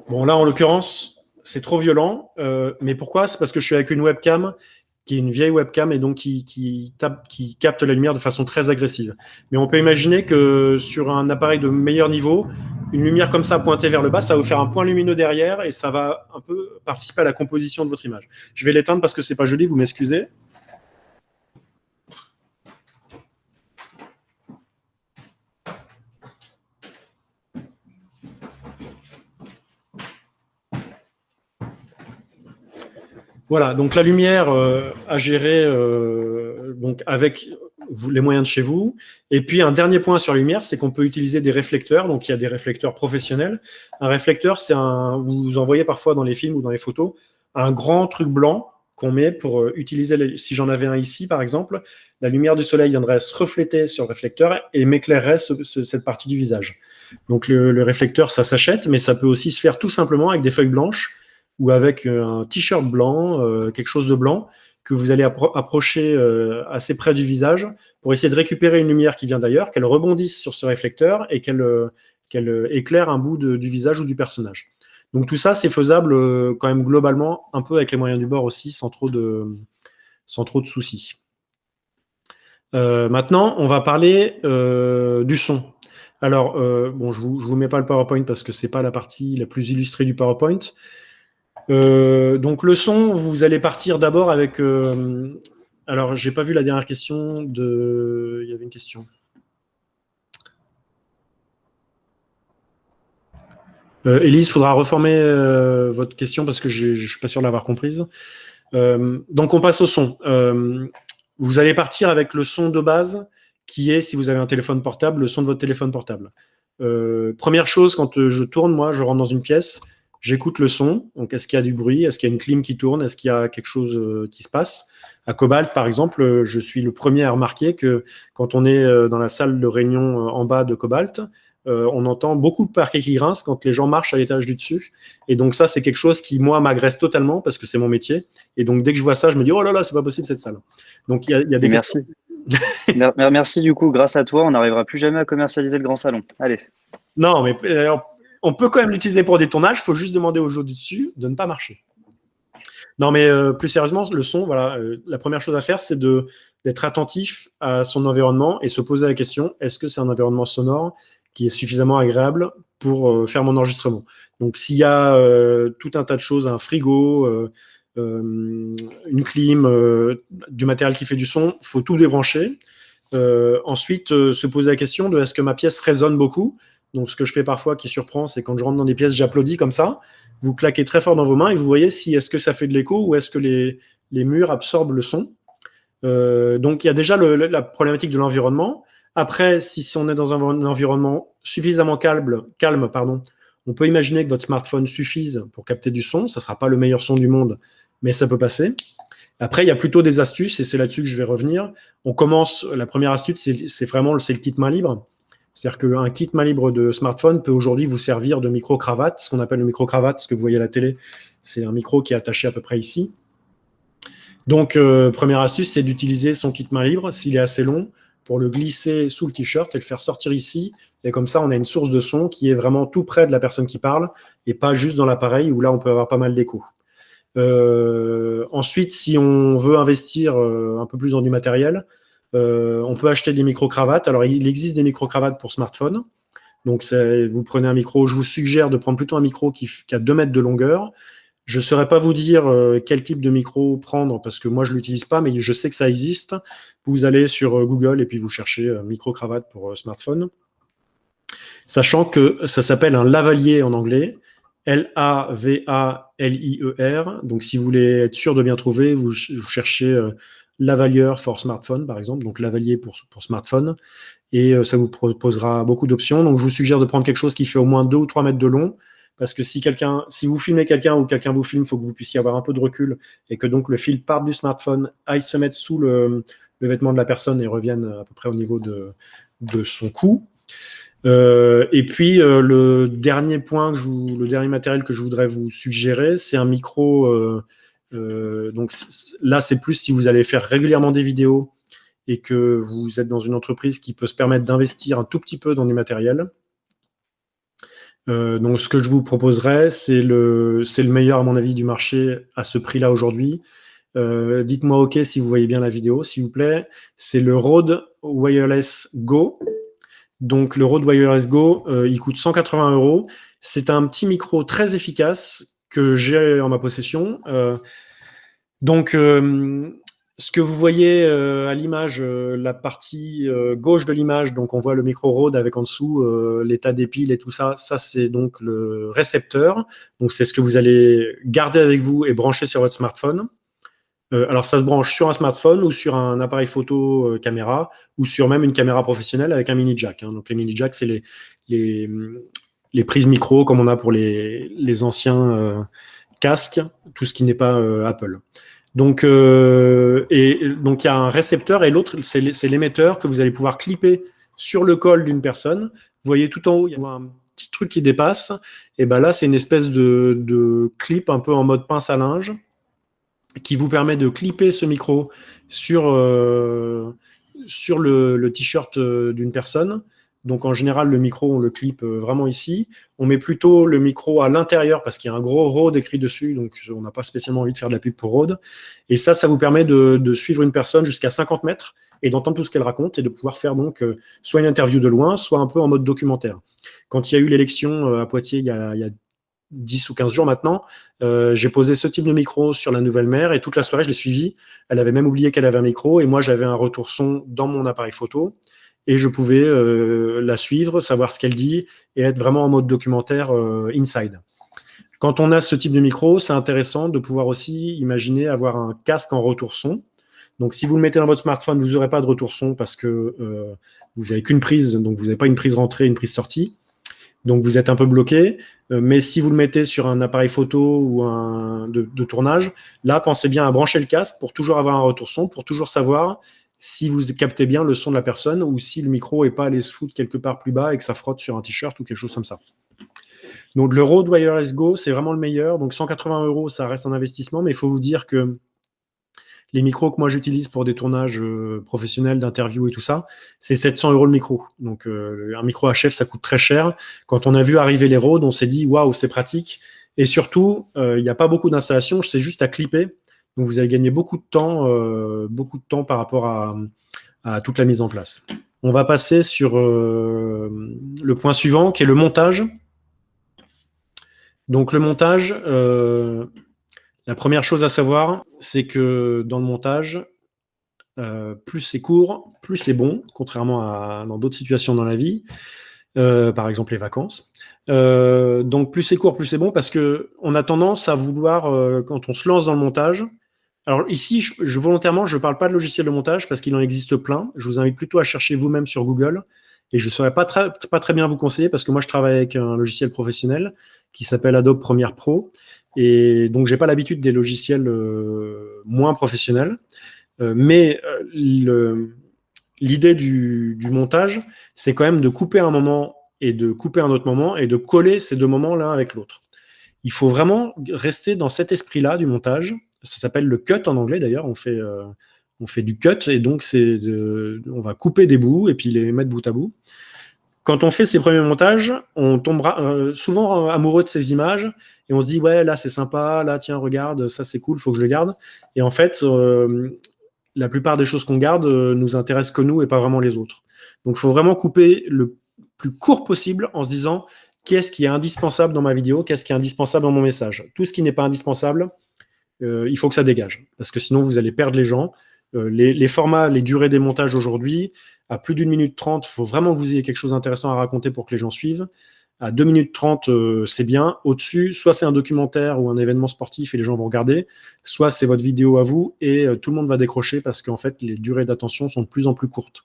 Bon, là, en l'occurrence, c'est trop violent. Mais pourquoi? C'est parce que je suis avec une webcam qui est une vieille webcam et donc qui capte la lumière de façon très agressive. Mais on peut imaginer que sur un appareil de meilleur niveau, une lumière comme ça pointée vers le bas, ça va vous faire un point lumineux derrière et ça va un peu participer à la composition de votre image. Je vais l'éteindre parce que c'est pas joli, vous m'excusez. Voilà, donc la lumière à gérer donc avec les moyens de chez vous. Et puis un dernier point sur la lumière, c'est qu'on peut utiliser des réflecteurs. Donc il y a des réflecteurs professionnels. Un réflecteur, c'est vous en voyez parfois dans les films ou dans les photos, un grand truc blanc qu'on met pour utiliser, si j'en avais un ici par exemple, la lumière du soleil viendrait se refléter sur le réflecteur et m'éclairerait cette partie du visage. Donc le réflecteur, ça s'achète, mais ça peut aussi se faire tout simplement avec des feuilles blanches ou avec un t-shirt blanc, quelque chose de blanc, que vous allez approcher assez près du visage pour essayer de récupérer une lumière qui vient d'ailleurs, qu'elle rebondisse sur ce réflecteur et qu'elle éclaire un bout du visage ou du personnage. Donc tout ça, c'est faisable quand même globalement, un peu avec les moyens du bord aussi, sans trop de soucis. Maintenant, on va parler du son. Alors, bon, je vous mets pas le PowerPoint parce que c'est pas la partie la plus illustrée du PowerPoint. Donc le son, vous allez partir d'abord avec... alors, j'ai pas vu la dernière question de... Il y avait une question. Élise, il faudra reformer votre question parce que je ne suis pas sûr de l'avoir comprise. Donc on passe au son. Vous allez partir avec le son de base qui est, si vous avez un téléphone portable, le son de votre téléphone portable. Première chose, quand je tourne, moi, je rentre dans une pièce, j'écoute le son. Donc, est-ce qu'il y a du bruit? Est-ce qu'il y a une clim qui tourne? Est-ce qu'il y a quelque chose qui se passe? À Cobalt, par exemple, je suis le premier à remarquer que quand on est dans la salle de réunion en bas de Cobalt, on entend beaucoup de parquets qui grincent quand les gens marchent à l'étage du dessus. Et donc ça, c'est quelque chose qui, moi, m'agresse totalement parce que c'est mon métier. Et donc, dès que je vois ça, je me dis « Oh là là, c'est pas possible cette salle ». Donc, il y a des... Merci. Merci du coup. Grâce à toi, on n'arrivera plus jamais à commercialiser le grand salon. Allez. Non, mais on peut quand même l'utiliser pour des tournages. Il faut juste demander aux gens du dessus de ne pas marcher. Non, mais plus sérieusement, le son, voilà, la première chose à faire, c'est d'être attentif à son environnement et se poser la question, est-ce que c'est un environnement sonore qui est suffisamment agréable pour faire mon enregistrement? Donc, s'il y a tout un tas de choses, un frigo, une clim, du matériel qui fait du son, il faut tout débrancher. Ensuite, se poser la question de est-ce que ma pièce résonne beaucoup? Donc, ce que je fais parfois qui surprend, c'est quand je rentre dans des pièces, j'applaudis comme ça. Vous claquez très fort dans vos mains et vous voyez si est-ce que ça fait de l'écho ou est-ce que les murs absorbent le son. Donc, il y a déjà la problématique de l'environnement. Après, si on est dans un environnement suffisamment calme, on peut imaginer que votre smartphone suffise pour capter du son. Ça ne sera pas le meilleur son du monde, mais ça peut passer. Après, il y a plutôt des astuces et c'est là-dessus que je vais revenir. On commence, la première astuce, c'est le kit main libre. C'est-à-dire qu'un kit main libre de smartphone peut aujourd'hui vous servir de micro-cravate. Ce qu'on appelle le micro-cravate, ce que vous voyez à la télé, c'est un micro qui est attaché à peu près ici. Donc, première astuce, c'est d'utiliser son kit main libre, s'il est assez long, pour le glisser sous le t-shirt et le faire sortir ici. Et comme ça, on a une source de son qui est vraiment tout près de la personne qui parle et pas juste dans l'appareil où là, on peut avoir pas mal d'écho. Ensuite, si on veut investir un peu plus dans du matériel, on peut acheter des micro-cravates. Alors, il existe des micro-cravates pour smartphone. Donc, vous prenez un micro. Je vous suggère de prendre plutôt un micro qui a 2 mètres de longueur. Je ne saurais pas vous dire quel type de micro prendre parce que moi, je ne l'utilise pas, mais je sais que ça existe. Vous allez sur Google et puis vous cherchez micro-cravate pour smartphone. Sachant que ça s'appelle un lavalier en anglais. L-A-V-A-L-I-E-R. Donc, si vous voulez être sûr de bien trouver, vous cherchez lavalier for smartphone, par exemple, donc lavalier pour smartphone, et ça vous proposera beaucoup d'options. Donc, je vous suggère de prendre quelque chose qui fait au moins 2 ou 3 mètres de long, parce que si vous filmez quelqu'un ou quelqu'un vous filme, il faut que vous puissiez avoir un peu de recul, et que donc le fil parte du smartphone, aille se mettre sous le vêtement de la personne et revienne à peu près au niveau de son cou. Et puis le dernier matériel que je voudrais vous suggérer, c'est un micro. Donc là, c'est plus si vous allez faire régulièrement des vidéos et que vous êtes dans une entreprise qui peut se permettre d'investir un tout petit peu dans du matériel. Donc, ce que je vous proposerais, c'est le meilleur, à mon avis, du marché à ce prix-là aujourd'hui. Dites-moi OK si vous voyez bien la vidéo, s'il vous plaît. C'est le Rode Wireless Go. Donc, le Rode Wireless Go, il coûte 180 €. C'est un petit micro très efficace que j'ai en ma possession. Donc, ce que vous voyez à l'image, la partie gauche de l'image, donc on voit le micro Rode avec en dessous l'état des piles et tout ça. Ça, c'est donc le récepteur. Donc, c'est ce que vous allez garder avec vous et brancher sur votre smartphone. Alors, ça se branche sur un smartphone ou sur un appareil photo caméra ou sur même une caméra professionnelle avec un mini jack. Donc, les mini jacks, c'est les prises micro comme on a pour les anciens casques, tout ce qui n'est pas Apple. Donc, donc, il y a un récepteur et l'autre, c'est l'émetteur que vous allez pouvoir clipper sur le col d'une personne. Vous voyez tout en haut, il y a un petit truc qui dépasse. Et ben là, c'est une espèce de clip un peu en mode pince à linge qui vous permet de clipper ce micro sur le t-shirt d'une personne. Donc, en général, le micro, on le clip vraiment ici. On met plutôt le micro à l'intérieur parce qu'il y a un gros Rode écrit dessus. Donc, on n'a pas spécialement envie de faire de la pub pour Rode. Et ça vous permet de suivre une personne jusqu'à 50 mètres et d'entendre tout ce qu'elle raconte et de pouvoir faire donc soit une interview de loin, soit un peu en mode documentaire. Quand il y a eu l'élection à Poitiers il y a 10 ou 15 jours maintenant, j'ai posé ce type de micro sur la nouvelle maire et toute la soirée, je l'ai suivie. Elle avait même oublié qu'elle avait un micro et moi, j'avais un retour son dans mon appareil photo et je pouvais la suivre, savoir ce qu'elle dit et être vraiment en mode documentaire inside. Quand on a ce type de micro, c'est intéressant de pouvoir aussi imaginer avoir un casque en retour son. Donc, si vous le mettez dans votre smartphone, vous n'aurez pas de retour son parce que vous n'avez qu'une prise, donc vous n'avez pas une prise rentrée, une prise sortie. Donc, vous êtes un peu bloqué. Mais si vous le mettez sur un appareil photo ou de tournage, là, pensez bien à brancher le casque pour toujours avoir un retour son, pour toujours savoir si vous captez bien le son de la personne ou si le micro n'est pas allé se foutre quelque part plus bas et que ça frotte sur un t-shirt ou quelque chose comme ça. Donc, le Rode Wireless Go, c'est vraiment le meilleur. Donc, 180 €, ça reste un investissement, mais il faut vous dire que les micros que moi j'utilise pour des tournages professionnels, d'interviews et tout ça, c'est 700 € le micro. Donc, un micro HF, ça coûte très cher. Quand on a vu arriver les Rode, on s'est dit, waouh, c'est pratique. Et surtout, il n'y a pas beaucoup d'installation, c'est juste à clipper. Donc, vous allez gagner beaucoup de temps par rapport à toute la mise en place. On va passer sur le point suivant, qui est le montage. Donc, le montage, la première chose à savoir, c'est que dans le montage, plus c'est court, plus c'est bon, contrairement à dans d'autres situations dans la vie, par exemple les vacances. Donc, plus c'est court, plus c'est bon, parce qu'on a tendance à vouloir, quand on se lance dans le montage. Alors ici, volontairement, je ne parle pas de logiciel de montage parce qu'il en existe plein. Je vous invite plutôt à chercher vous-même sur Google. Et je ne saurais pas très bien vous conseiller parce que moi, je travaille avec un logiciel professionnel qui s'appelle Adobe Premiere Pro. Et donc, je n'ai pas l'habitude des logiciels moins professionnels. Mais l'idée du montage, c'est quand même de couper un moment et de couper un autre moment et de coller ces deux moments l'un avec l'autre. Il faut vraiment rester dans cet esprit-là du montage. Ça s'appelle le cut en anglais d'ailleurs. On fait du cut et donc on va couper des bouts et puis les mettre bout à bout. Quand on fait ces premiers montages, on tombera souvent amoureux de ces images et on se dit ouais là c'est sympa, là tiens regarde ça c'est cool, il faut que je le garde. Et en fait la plupart des choses qu'on garde nous intéressent que nous et pas vraiment les autres. Donc il faut vraiment couper le plus court possible en se disant qu'est-ce qui est indispensable dans ma vidéo, qu'est-ce qui est indispensable dans mon message. Tout ce qui n'est pas indispensable, il faut que ça dégage parce que sinon vous allez perdre les gens. Les formats, les durées des montages aujourd'hui, à plus d'1 minute 30, il faut vraiment que vous ayez quelque chose d'intéressant à raconter pour que les gens suivent. À 2 minutes 30, c'est bien. Au-dessus, soit c'est un documentaire ou un événement sportif et les gens vont regarder, soit c'est votre vidéo à vous et tout le monde va décrocher parce qu'en fait, les durées d'attention sont de plus en plus courtes.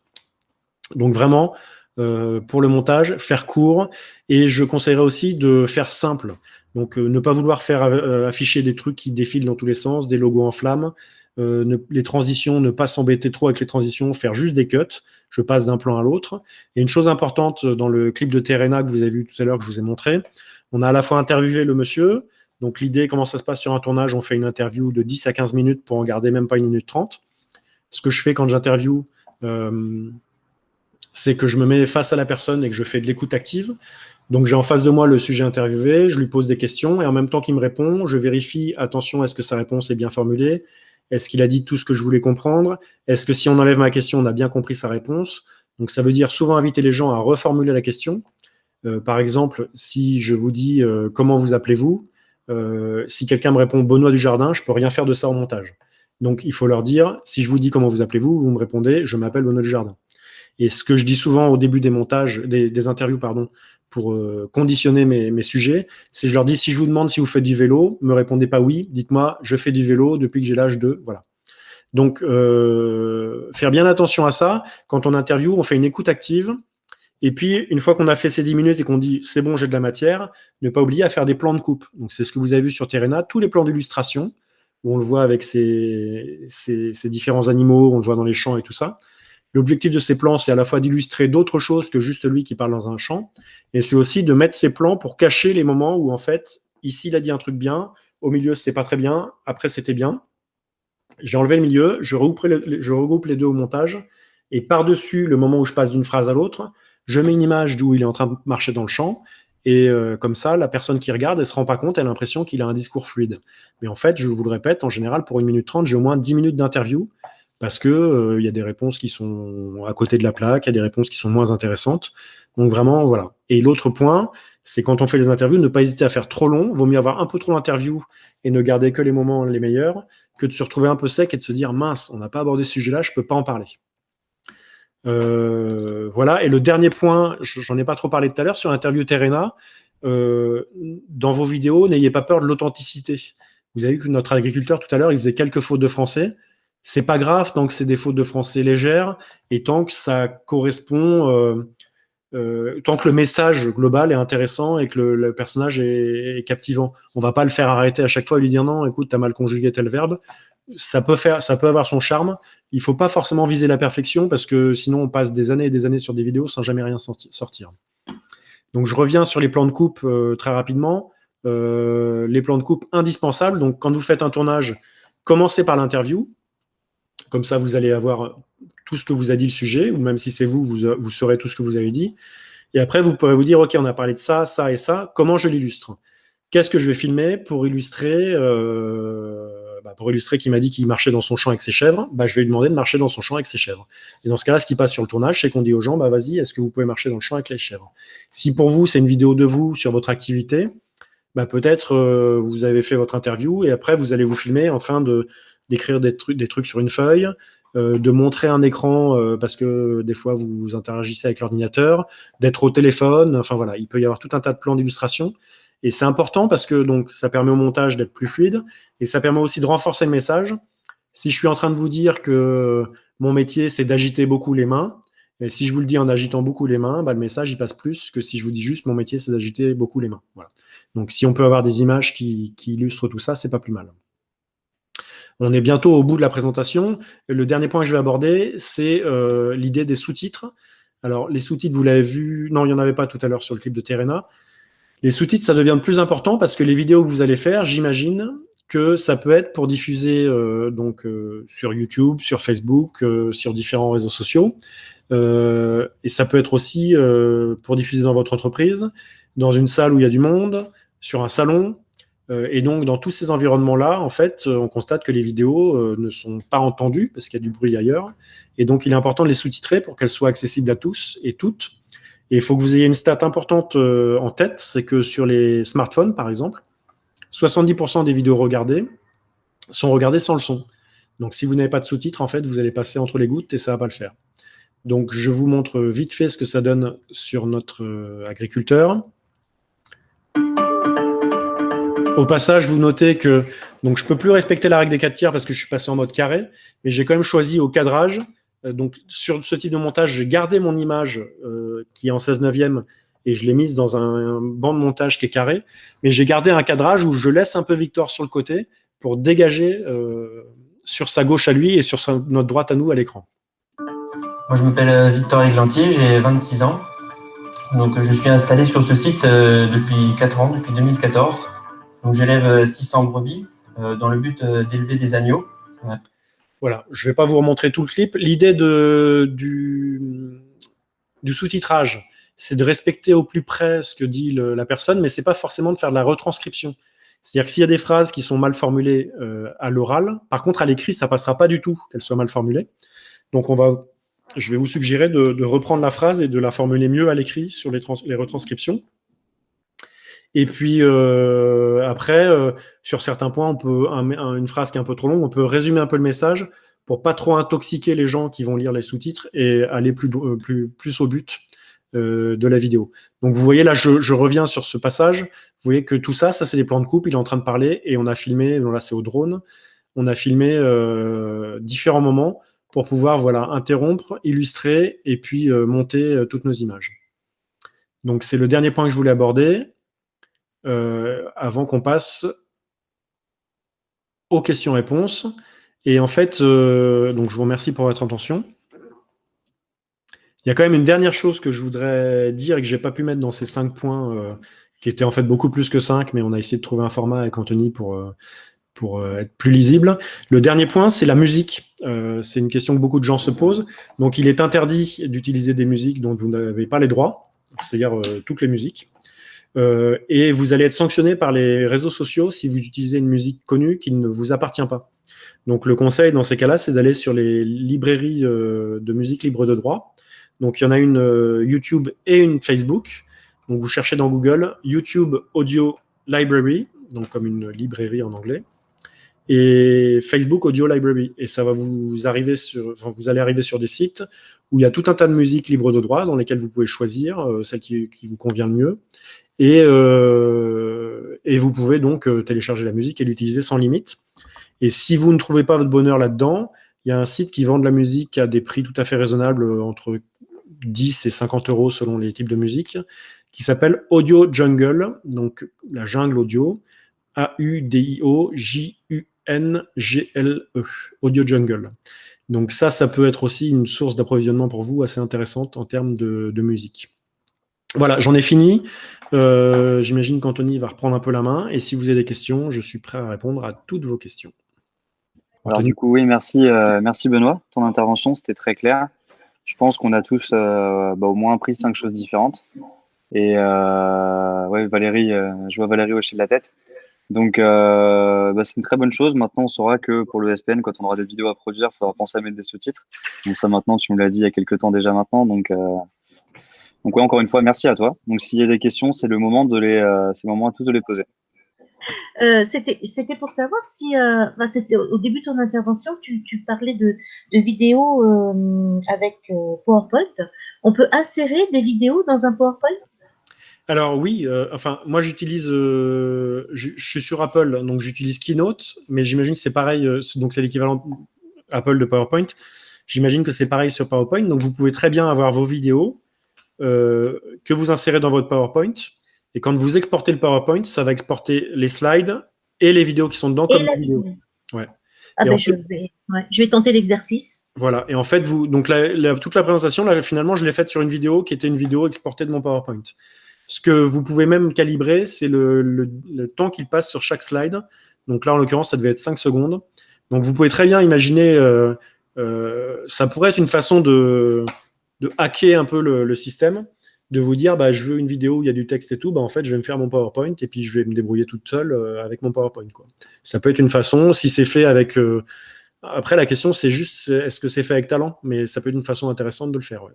Donc vraiment, pour le montage, faire court. Et je conseillerais aussi de faire simple. Donc, ne pas vouloir faire afficher des trucs qui défilent dans tous les sens, des logos en flammes. Les transitions, ne pas s'embêter trop avec les transitions, faire juste des cuts. Je passe d'un plan à l'autre. Et une chose importante dans le clip de Terena que vous avez vu tout à l'heure, que je vous ai montré, on a à la fois interviewé le monsieur. Donc, l'idée, comment ça se passe sur un tournage, on fait une interview de 10 à 15 minutes pour en garder même pas 1 minute 30. Ce que je fais quand j'interviewe, c'est que je me mets face à la personne et que je fais de l'écoute active. Donc, j'ai en face de moi le sujet interviewé, je lui pose des questions et en même temps qu'il me répond, je vérifie, attention, est-ce que sa réponse est bien formulée? Est-ce qu'il a dit tout ce que je voulais comprendre? Est-ce que si on enlève ma question, on a bien compris sa réponse? Donc, ça veut dire souvent inviter les gens à reformuler la question. Par exemple, si je vous dis comment vous appelez-vous, si quelqu'un me répond Benoît Dujardin, je ne peux rien faire de ça au montage. Donc, il faut leur dire, si je vous dis comment vous appelez-vous, vous me répondez je m'appelle Benoît Dujardin. Et ce que je dis souvent au début des montages, des interviews, pardon, pour conditionner mes sujets, c'est je leur dis, si je vous demande si vous faites du vélo, ne me répondez pas oui, dites-moi, je fais du vélo depuis que j'ai l'âge de... Voilà. Donc, faire bien attention à ça. Quand on interviewe, on fait une écoute active. Et puis, une fois qu'on a fait ces 10 minutes et qu'on dit, c'est bon, j'ai de la matière, ne pas oublier à faire des plans de coupe. Donc, c'est ce que vous avez vu sur Terena, tous les plans d'illustration, où on le voit avec ces différents animaux, on le voit dans les champs et tout ça. L'objectif de ces plans, c'est à la fois d'illustrer d'autres choses que juste lui qui parle dans un champ, et c'est aussi de mettre ces plans pour cacher les moments où, en fait, ici, il a dit un truc bien, au milieu, c'était pas très bien, après, c'était bien. J'ai enlevé le milieu, je regroupe les deux au montage, et par-dessus le moment où je passe d'une phrase à l'autre, je mets une image d'où il est en train de marcher dans le champ, et comme ça, la personne qui regarde, elle ne se rend pas compte, elle a l'impression qu'il a un discours fluide. Mais en fait, je vous le répète, en général, pour 1 minute 30, j'ai au moins 10 minutes d'interview, parce que y a des réponses qui sont à côté de la plaque, il y a des réponses qui sont moins intéressantes. Donc vraiment, voilà. Et l'autre point, c'est quand on fait les interviews, ne pas hésiter à faire trop long. Vaut mieux avoir un peu trop d'interviews et ne garder que les moments les meilleurs, que de se retrouver un peu sec et de se dire, mince, on n'a pas abordé ce sujet-là, je ne peux pas en parler. Voilà. Et le dernier point, j'en ai pas trop parlé tout à l'heure, sur l'interview Terena, dans vos vidéos, n'ayez pas peur de l'authenticité. Vous avez vu que notre agriculteur, tout à l'heure, il faisait quelques fautes de français. C'est pas grave tant que c'est des fautes de français légères et tant que ça correspond, tant que le message global est intéressant et que le personnage est captivant. On va pas le faire arrêter à chaque fois et lui dire non, écoute, t'as mal conjugué tel verbe. Ça peut avoir son charme. Il faut pas forcément viser la perfection parce que sinon on passe des années et des années sur des vidéos sans jamais rien sortir. Donc je reviens sur les plans de coupe très rapidement. Les plans de coupe indispensables. Donc quand vous faites un tournage, commencez par l'interview. Comme ça, vous allez avoir tout ce que vous a dit le sujet, ou même si c'est vous saurez tout ce que vous avez dit. Et après, vous pourrez vous dire, OK, on a parlé de ça, ça et ça, comment je l'illustre? Qu'est-ce que je vais filmer pour illustrer qu'il m'a dit qu'il marchait dans son champ avec ses chèvres? Je vais lui demander de marcher dans son champ avec ses chèvres. Et dans ce cas-là, ce qui passe sur le tournage, c'est qu'on dit aux gens, vas-y, est-ce que vous pouvez marcher dans le champ avec les chèvres? Si pour vous, c'est une vidéo de vous sur votre activité, peut-être vous avez fait votre interview et après, vous allez vous filmer en train d'écrire des trucs sur une feuille, de montrer un écran parce que des fois vous interagissez avec l'ordinateur, d'être au téléphone, enfin voilà, il peut y avoir tout un tas de plans d'illustration et c'est important parce que donc ça permet au montage d'être plus fluide et ça permet aussi de renforcer le message. Si je suis en train de vous dire que mon métier c'est d'agiter beaucoup les mains, et si je vous le dis en agitant beaucoup les mains, le message il passe plus que si je vous dis juste mon métier c'est d'agiter beaucoup les mains. Voilà. Donc si on peut avoir des images qui illustrent tout ça, c'est pas plus mal. On est bientôt au bout de la présentation. Le dernier point que je vais aborder, c'est l'idée des sous-titres. Alors, les sous-titres, vous l'avez vu, non, il n'y en avait pas tout à l'heure sur le clip de Terena. Les sous-titres, ça devient de plus important parce que les vidéos que vous allez faire, j'imagine que ça peut être pour diffuser sur YouTube, sur Facebook, sur différents réseaux sociaux. Et ça peut être aussi pour diffuser dans votre entreprise, dans une salle où il y a du monde, sur un salon. Et donc, dans tous ces environnements-là, en fait, on constate que les vidéos ne sont pas entendues parce qu'il y a du bruit ailleurs. Et donc, il est important de les sous-titrer pour qu'elles soient accessibles à tous et toutes. Et il faut que vous ayez une stat importante en tête, c'est que sur les smartphones, par exemple, 70% des vidéos regardées sont regardées sans le son. Donc, si vous n'avez pas de sous-titres, en fait, vous allez passer entre les gouttes et ça ne va pas le faire. Donc, je vous montre vite fait ce que ça donne sur notre agriculteur. Au passage, vous notez que donc, je ne peux plus respecter la règle des 4 tiers parce que je suis passé en mode carré, mais j'ai quand même choisi au cadrage. Donc, sur ce type de montage, j'ai gardé mon image qui est en 16/9 et je l'ai mise dans un banc de montage qui est carré, mais j'ai gardé un cadrage où je laisse un peu Victor sur le côté pour dégager sur sa gauche à lui et sur notre droite à nous à l'écran. Moi, je m'appelle Victor Eglantier, j'ai 26 ans. Donc, je suis installé sur ce site depuis 4 ans, depuis 2014. Donc, j'élève 600 brebis dans le but d'élever des agneaux. Ouais. Voilà, je ne vais pas vous remontrer tout le clip. L'idée du sous-titrage, c'est de respecter au plus près ce que dit la personne, mais c'est pas forcément de faire de la retranscription. C'est-à-dire que s'il y a des phrases qui sont mal formulées à l'oral, par contre à l'écrit, ça passera pas du tout qu'elles soient mal formulées. Donc je vais vous suggérer de reprendre la phrase et de la formuler mieux à l'écrit sur les retranscriptions. Et puis après, sur certains points, on peut une phrase qui est un peu trop longue, on peut résumer un peu le message pour pas trop intoxiquer les gens qui vont lire les sous-titres et aller plus au but de la vidéo. Donc vous voyez là, je reviens sur ce passage. Vous voyez que tout ça c'est des plans de coupe. Il est en train de parler et on a filmé. Là, c'est au drone. On a filmé différents moments pour pouvoir interrompre, illustrer et puis monter toutes nos images. Donc c'est le dernier point que je voulais aborder. Avant qu'on passe aux questions-réponses. Et en fait, donc je vous remercie pour votre attention. Il y a quand même une dernière chose que je voudrais dire et que je n'ai pas pu mettre dans ces 5 points, qui étaient en fait beaucoup plus que 5, mais on a essayé de trouver un format avec Anthony pour être plus lisible. Le dernier point, c'est la musique. C'est une question que beaucoup de gens se posent. Donc il est interdit d'utiliser des musiques dont vous n'avez pas les droits, c'est-à-dire toutes les musiques. Et vous allez être sanctionné par les réseaux sociaux si vous utilisez une musique connue qui ne vous appartient pas. Donc le conseil dans ces cas-là, c'est d'aller sur les librairies de musique libre de droit. Donc il y en a une YouTube et une Facebook. Donc vous cherchez dans Google YouTube Audio Library, donc comme une librairie en anglais, et Facebook Audio Library. Et ça va vous allez arriver sur des sites où il y a tout un tas de musiques libres de droit dans lesquelles vous pouvez choisir celle qui vous convient le mieux. Et vous pouvez donc télécharger la musique et l'utiliser sans limite. Et si vous ne trouvez pas votre bonheur là-dedans, il y a un site qui vend de la musique à des prix tout à fait raisonnables, entre 10 et 50 € selon les types de musique, qui s'appelle Audio Jungle, donc la jungle audio, AUDIO-JUNGLE, Audio Jungle. Donc ça peut être aussi une source d'approvisionnement pour vous assez intéressante en termes de musique. Voilà, j'en ai fini. J'imagine qu'Anthony va reprendre un peu la main. Et si vous avez des questions, je suis prêt à répondre à toutes vos questions. Alors du coup, oui, merci Benoît. Ton intervention, c'était très clair. Je pense qu'on a tous au moins appris 5 choses différentes. Et Valérie, je vois Valérie hocher de la tête. Donc, c'est une très bonne chose. Maintenant, on saura que pour le SPN, quand on aura des vidéos à produire, il faudra penser à mettre des sous-titres. Donc ça, maintenant, tu me l'as dit il y a quelques temps déjà maintenant. Donc ouais, encore une fois, merci à toi. Donc, s'il y a des questions, c'est le moment c'est le moment à tous de les poser. C'était pour savoir si, c'était au début de ton intervention, tu parlais de vidéos avec PowerPoint. On peut insérer des vidéos dans un PowerPoint? Alors oui, moi j'utilise, je suis sur Apple, donc j'utilise Keynote, mais j'imagine que c'est pareil, donc c'est l'équivalent Apple de PowerPoint. J'imagine que c'est pareil sur PowerPoint, donc vous pouvez très bien avoir vos vidéos que vous insérez dans votre PowerPoint. Et quand vous exportez le PowerPoint, ça va exporter les slides et les vidéos qui sont dedans comme des vidéos. Ouais. Je vais tenter l'exercice. Voilà. Et en fait, donc toute la présentation, là, finalement, je l'ai faite sur une vidéo qui était une vidéo exportée de mon PowerPoint. Ce que vous pouvez même calibrer, c'est le temps qu'il passe sur chaque slide. Donc là, en l'occurrence, ça devait être 5 secondes. Donc vous pouvez très bien imaginer, ça pourrait être une façon de hacker un peu le système, de vous dire, je veux une vidéo où il y a du texte et tout, en fait, je vais me faire mon PowerPoint et puis je vais me débrouiller toute seule avec mon PowerPoint, quoi. Ça peut être une façon, si c'est fait avec... Après, la question, c'est juste, est-ce que c'est fait avec talent? Mais ça peut être une façon intéressante de le faire, ouais.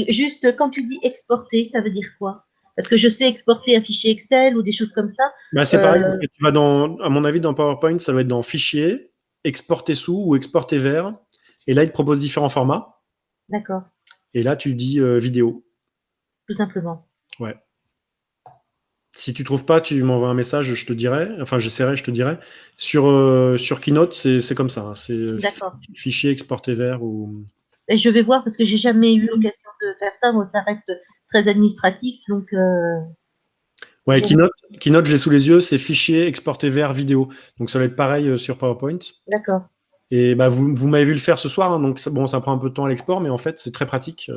Juste, quand tu dis exporter, ça veut dire quoi? Parce que je sais exporter un fichier Excel ou des choses comme ça. C'est pareil, tu vas à mon avis, dans PowerPoint, ça va être dans Fichier, exporter sous ou exporter vers. Et là, il te propose différents formats. D'accord. Et là, tu dis vidéo. Tout simplement. Ouais. Si tu trouves pas, tu m'envoies un message, je te dirai. Enfin, j'essaierai, je te dirai. Sur Keynote, c'est comme ça. C'est fichier exporté vers ou. Et je vais voir parce que j'ai jamais eu l'occasion de faire ça. Moi, ça reste très administratif, donc. Ouais, Keynote, je l'ai sous les yeux, c'est fichier exporté vers vidéo. Donc ça va être pareil sur PowerPoint. D'accord. Et vous m'avez vu le faire ce soir, hein, donc ça prend un peu de temps à l'export, mais en fait, c'est très pratique.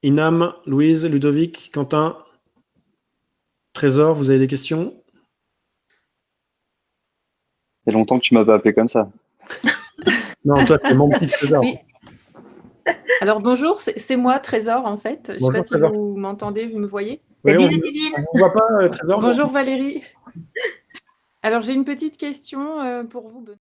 Inam, Louise, Ludovic, Quentin, Trésor, vous avez des questions? Ça fait longtemps que tu m'as pas appelé comme ça. Non, toi, c'est mon petit Trésor. Oui. Alors bonjour, c'est moi Trésor en fait. Je ne sais Bonjour, pas si Trésor. vous m'entendez, vous me voyez. Oui, Salut on Ludivine. ne voit pas, Trésor. Bonjour Valérie. Alors j'ai une petite question pour vous, Benoît.